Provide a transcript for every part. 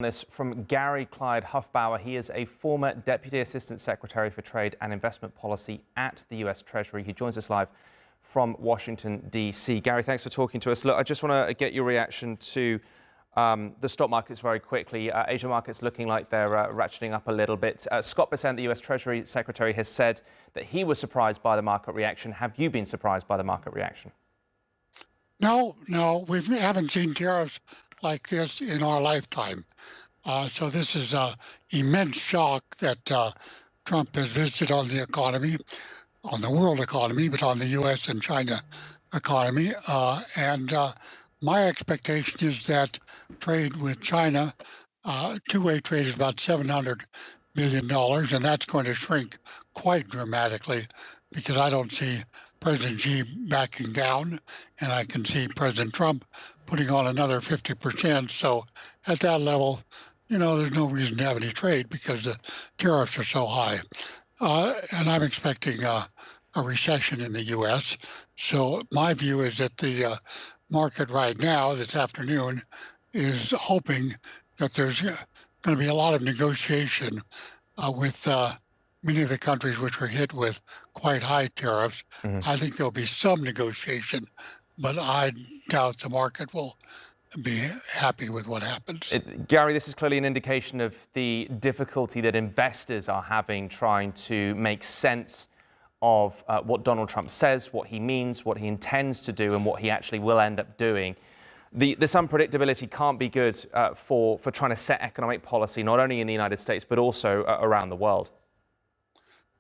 This from Gary Clyde Hufbauer. He is a former Deputy Assistant Secretary for Trade and Investment Policy at the US Treasury. He joins us live from Washington, D.C. Gary, thanks for talking to us. Look, I just want to get your reaction to the stock markets very quickly. Asian markets looking like they're ratcheting up a little bit. Scott Bessent, the US Treasury Secretary, has said that he was surprised by the market reaction. Have you been surprised by the market reaction? No, we haven't seen tariffs like this in our lifetime. So this is an immense shock that Trump has visited on the economy, on the world economy, but on the U.S. and China economy. And my expectation is that trade with China, two-way trade is about $700 billion, and that's going to shrink quite dramatically because I don't see President Xi backing down, and I can see President Trump putting on another 50%. So at that level, there's no reason to have any trade because the tariffs are so high. And I'm expecting a recession in the U.S. So my view is that the market right now, this afternoon, is hoping that there's going to be a lot of negotiation with many of the countries which were hit with quite high tariffs. I think there'll be some negotiation, but I doubt the market will be happy with what happens. Gary, this is clearly an indication of the difficulty that investors are having trying to make sense of what Donald Trump says, what he means, what he intends to do, and what he actually will end up doing. This unpredictability can't be good for trying to set economic policy, not only in the United States, but also around the world.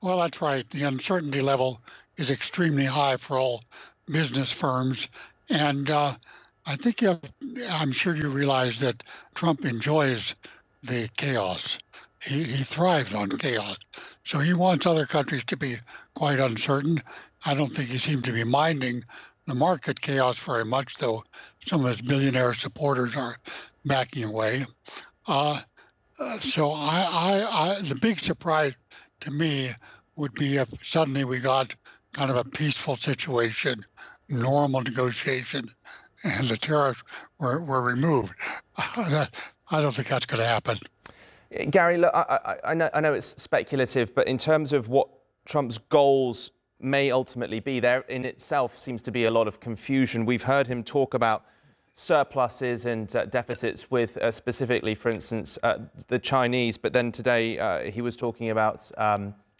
Well, that's right. The uncertainty level is extremely high for all business firms. And I think I'm sure you realize that Trump enjoys the chaos. He thrives on chaos. So he wants other countries to be quite uncertain. I don't think he seems to be minding the market chaos very much, though some of his billionaire supporters are backing away. So the big surprise to me would be if suddenly we got kind of a peaceful situation, normal negotiation, and the tariffs were removed. I don't think that's going to happen. Gary, look, I know it's speculative, but in terms of what Trump's goals may ultimately be, there in itself seems to be a lot of confusion. We've heard him talk about surpluses and deficits with specifically, for instance, the Chinese. But then today he was talking about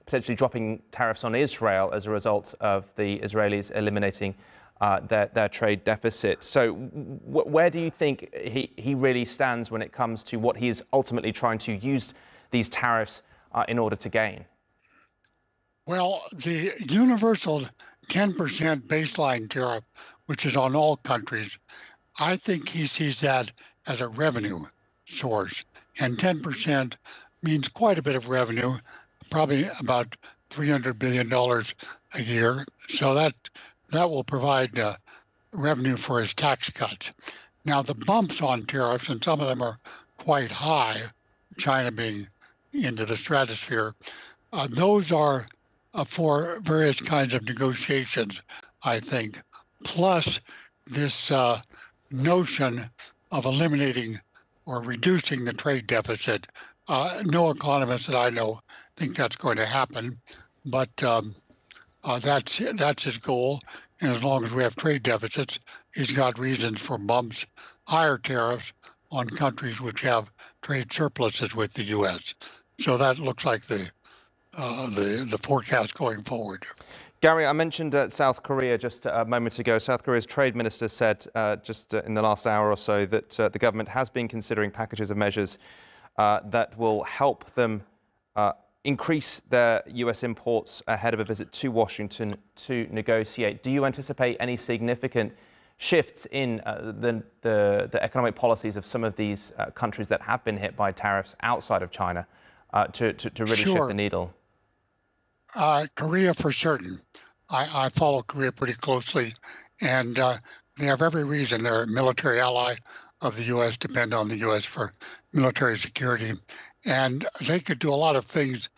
potentially dropping tariffs on Israel as a result of the Israelis eliminating their trade deficit. So where do you think he really stands when it comes to what he is ultimately trying to use these tariffs in order to gain? Well, the universal 10% baseline tariff, which is on all countries, I think he sees that as a revenue source. And 10% means quite a bit of revenue, probably about $300 billion a year. So that will provide revenue for his tax cuts. Now, the bumps on tariffs, and some of them are quite high, China being into the stratosphere, those are for various kinds of negotiations, I think, plus this notion of eliminating or reducing the trade deficit. No economist that I know think that's going to happen, but that's his goal. And as long as we have trade deficits, he's got reasons for bumps, higher tariffs on countries which have trade surpluses with the U.S. So that looks like the forecast going forward. Gary, I mentioned South Korea just a moment ago. South Korea's trade minister said just in the last hour or so that the government has been considering packages of measures that will help them increase their U.S. imports ahead of a visit to Washington to negotiate. Do you anticipate any significant shifts in the economic policies of some of these countries that have been hit by tariffs outside of China to really shift the needle? Korea for certain. I follow Korea pretty closely, and they have every reason. They're a military ally of the U.S., depend on the U.S. for military security. And they could do a lot of things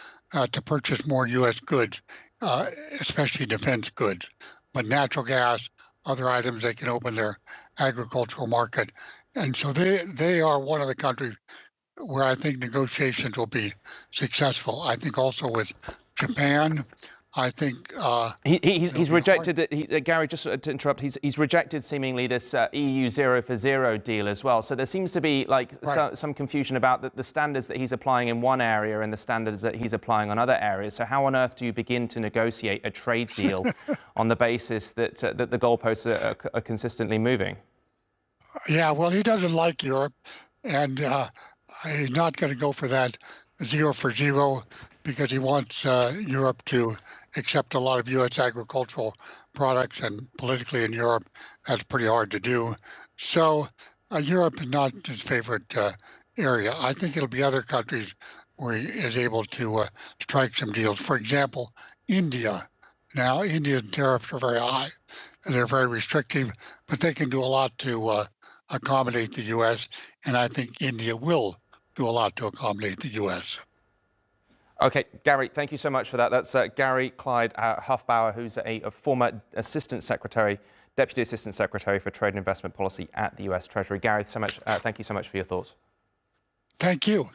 to purchase more U.S. goods, especially defense goods. But natural gas, other items, they can open their agricultural market. And so they are one of the countries where I think negotiations will be successful. I think also with Japan, I think he's rejected that. Gary, just to interrupt, he's rejected seemingly this EU 0 for 0 deal as well. So there seems to be like some confusion about the standards that he's applying in one area and the standards that he's applying on other areas. So how on earth do you begin to negotiate a trade deal on the basis that that the goalposts are consistently moving? Yeah, well, he doesn't like Europe, and he's not going to go for that 0 for 0 because he wants Europe to accept a lot of U.S. agricultural products, and politically in Europe, that's pretty hard to do. So Europe is not his favorite area. I think it'll be other countries where he is able to strike some deals. For example, India. Now, India's tariffs are very high, and they're very restrictive, but they can do a lot to accommodate the U.S., and I think India will do a lot to accommodate the U.S. Okay, Gary, thank you so much for that. That's Gary Clyde Hufbauer, who's a former Assistant Secretary, Deputy Assistant Secretary for Trade and Investment Policy at the U.S. Treasury. Gary, thank you so much for your thoughts. Thank you.